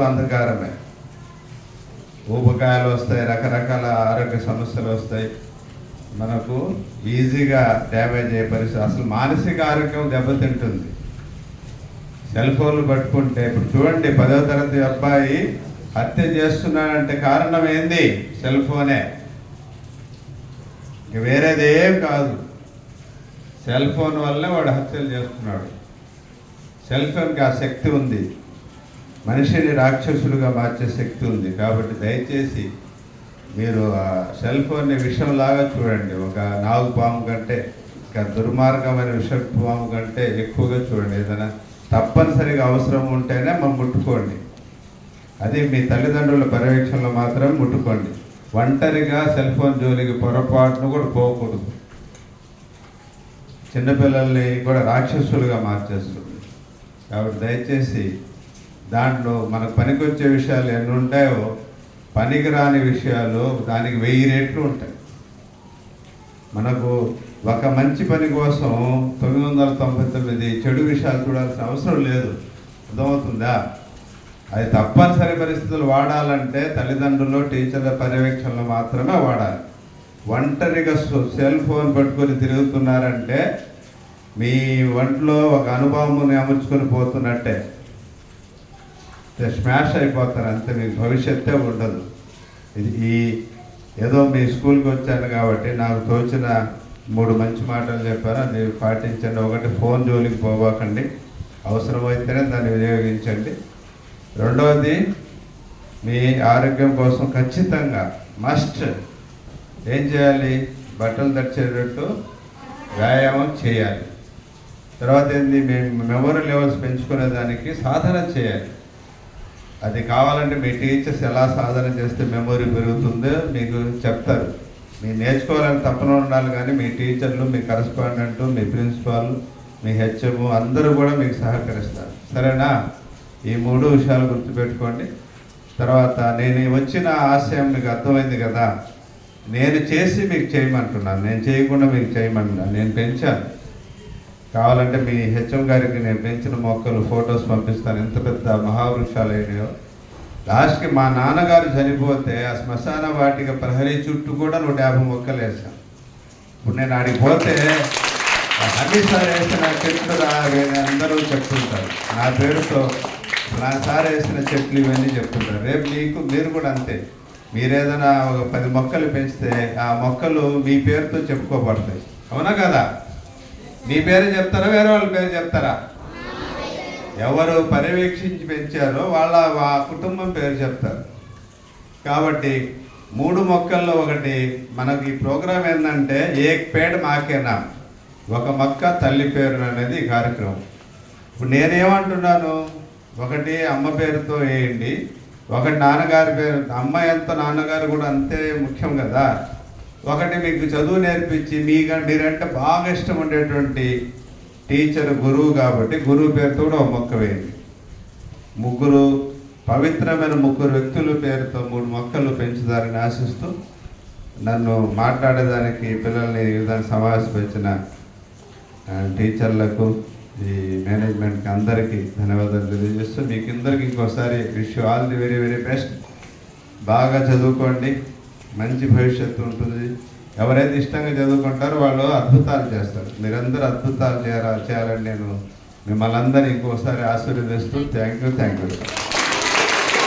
అంధకారమే. ఊబకాయాలు వస్తాయి, రకరకాల ఆరోగ్య సమస్యలు వస్తాయి, మనకు ఈజీగా డ్యామేజ్ అయ్యే పరిస్థితి. అసలు మానసిక ఆరోగ్యం దెబ్బతింటుంది సెల్ ఫోన్లు పట్టుకుంటే. ఇప్పుడు చూడండి, 10వ తరగతి అబ్బాయి హత్య చేస్తున్నాడంటే కారణం ఏంది? సెల్ ఫోనే, ఇంక వేరేది ఏం కాదు. సెల్ ఫోన్ వల్లే వాడు హత్యలు చేస్తున్నాడు. సెల్ ఫోన్కి ఆ శక్తి ఉంది, మనిషిని రాక్షసులుగా మార్చే శక్తి ఉంది. కాబట్టి దయచేసి మీరు ఆ సెల్ ఫోన్ని విషంలాగా చూడండి. ఒక నాగుపాము కంటే, ఇంకా దుర్మార్గమైన విషపాము కంటే ఎక్కువగా చూడండి. ఏదైనా తప్పనిసరిగా అవసరం ఉంటేనే మనం ముట్టుకోండి. అది మీ తల్లిదండ్రుల పర్యవేక్షణలో మాత్రం ముట్టుకోండి. ఒంటరిగా సెల్ ఫోన్ జోలికి పొరపాటును కూడా పోకూడదు. చిన్నపిల్లల్ని కూడా రాక్షసులుగా మార్చేస్తుంది. కాబట్టి దయచేసి దాంట్లో మనకు పనికొచ్చే విషయాలు ఎన్ని ఉంటాయో, పనికిరాని విషయాలు దానికి 1000 రెట్లు ఉంటాయి. మనకు ఒక మంచి పని కోసం 999 చెడు విషయాలు చూడాల్సిన అవసరం లేదు. అర్థమవుతుందా? అది తప్పనిసరి పరిస్థితులు వాడాలంటే తల్లిదండ్రులు, టీచర్ల పర్యవేక్షణలో మాత్రమే వాడాలి. ఒంటరిగా సెల్ ఫోన్ పట్టుకొని తిరుగుతున్నారంటే మీ ఒంట్లో ఒక అనుభవం అమర్చుకొని పోతున్నట్టే, స్మాష్ అయిపోతారు అంతే. మీకు భవిష్యత్తే ఉండదు. ఇది ఏదో మీ స్కూల్కి వచ్చాను కాబట్టి నాకు తోచిన 3 మంచి మాటలు చెప్పారు, అది పాటించండి. ఒకటి, ఫోన్ జోలికి పోవాకండి, అవసరమైతేనే దాన్ని వినియోగించండి. రెండవది, మీ ఆరోగ్యం కోసం ఖచ్చితంగా మస్ట్ ఏం చేయాలి? బట్టలు తడిచేటట్టు వ్యాయామం చేయాలి. తర్వాత ఏంది? మేము మెమొరీ లెవెల్స్ పెంచుకునేదానికి సాధన చేయాలి. అది కావాలంటే మీ టీచర్స్ ఎలా సాధన చేస్తే మెమొరీ పెరుగుతుందో మీకు చెప్తారు. మీరు నేర్చుకోవాలని తప్పన ఉండాలి, కానీ మీ టీచర్లు, మీ కరెస్పాండెంట్, మీ ప్రిన్సిపాల్, మీ హెచ్ఎం అందరూ కూడా మీకు సహకరిస్తారు. సరేనా? ఈ 3 విషయాలు గుర్తుపెట్టుకోండి. తర్వాత నేను వచ్చిన ఆశయం మీకు అర్థమైంది కదా. నేను చేసి మీకు చేయమంటున్నాను, నేను చేయకుండా మీకు చేయమంటున్నాను. నేను పెంచాను. కావాలంటే మీ హెచ్ఎం గారికి నేను పెంచిన మొక్కలు ఫొటోస్ పంపిస్తాను, ఎంత పెద్ద మహావృక్షాలు అయినాయో. లాస్ట్కి మా నాన్నగారు చనిపోతే ఆ శ్మశాన వాటిక ప్రహరీ చుట్టూ కూడా 150 మొక్కలు వేసాను. ఇప్పుడు నేను ఆడికి పోతే అన్ని సార్ వేసిన చెట్లు రాగానే అందరూ చెప్తుంటారు నా పేరుతో. నా సార్ వేసిన చెట్లు ఇవన్నీ చెప్తుంటారు. రేపు మీరు కూడా అంతే. మీరేదైనా ఒక 10 మొక్కలు పెంచితే ఆ మొక్కలు మీ పేరుతో చెప్పుకోబడతాయి. అవునా కదా? మీ పేరు చెప్తారా, వేరే వాళ్ళ పేరు చెప్తారా? ఎవరు పర్యవేక్షించి పెంచారో వాళ్ళ కుటుంబం పేరు చెప్తారు. కాబట్టి 3 మొక్కల్లో ఒకటి మనకి ఈ ప్రోగ్రాం ఏంటంటే ఏక్ పేడ మాకేనా, ఒక మొక్క తల్లి పేరు అనేది ఈ కార్యక్రమం. ఇప్పుడు నేనేమంటున్నాను, ఒకటి అమ్మ పేరుతో వేయండి, ఒకటి నాన్నగారి పేరు. అమ్మ ఎంత, నాన్నగారు కూడా అంతే ముఖ్యం కదా. ఒకటి మీకు చదువు నేర్పించి మీరంటే బాగా ఇష్టం ఉండేటువంటి టీచర్, గురువు కాబట్టి గురువు పేరుతో కూడా ఒక మొక్క వేయండి. 3 పవిత్రమైన 3 వ్యక్తుల పేరుతో 3 మొక్కలు పెంచుతారని ఆశిస్తూ నన్ను మాట్లాడేదానికి పిల్లల్ని విధానికి సమావేశపరిచిన టీచర్లకు, ఈ మేనేజ్మెంట్కి అందరికీ ధన్యవాదాలు తెలియజేస్తూ మీకు అందరికీ ఇంకోసారి wish you all the very very best. బాగా చదువుకోండి, మంచి భవిష్యత్తు ఉంటుంది. ఎవరైతే ఇష్టంగా చదువుకుంటారో వాళ్ళు అద్భుతాలు చేస్తారు. మీరందరూ అద్భుతాలు చేయాలని నేను మిమ్మల్ని అందరినీ ఇంకోసారి ఆశీర్వదిస్తూ థ్యాంక్ యూ.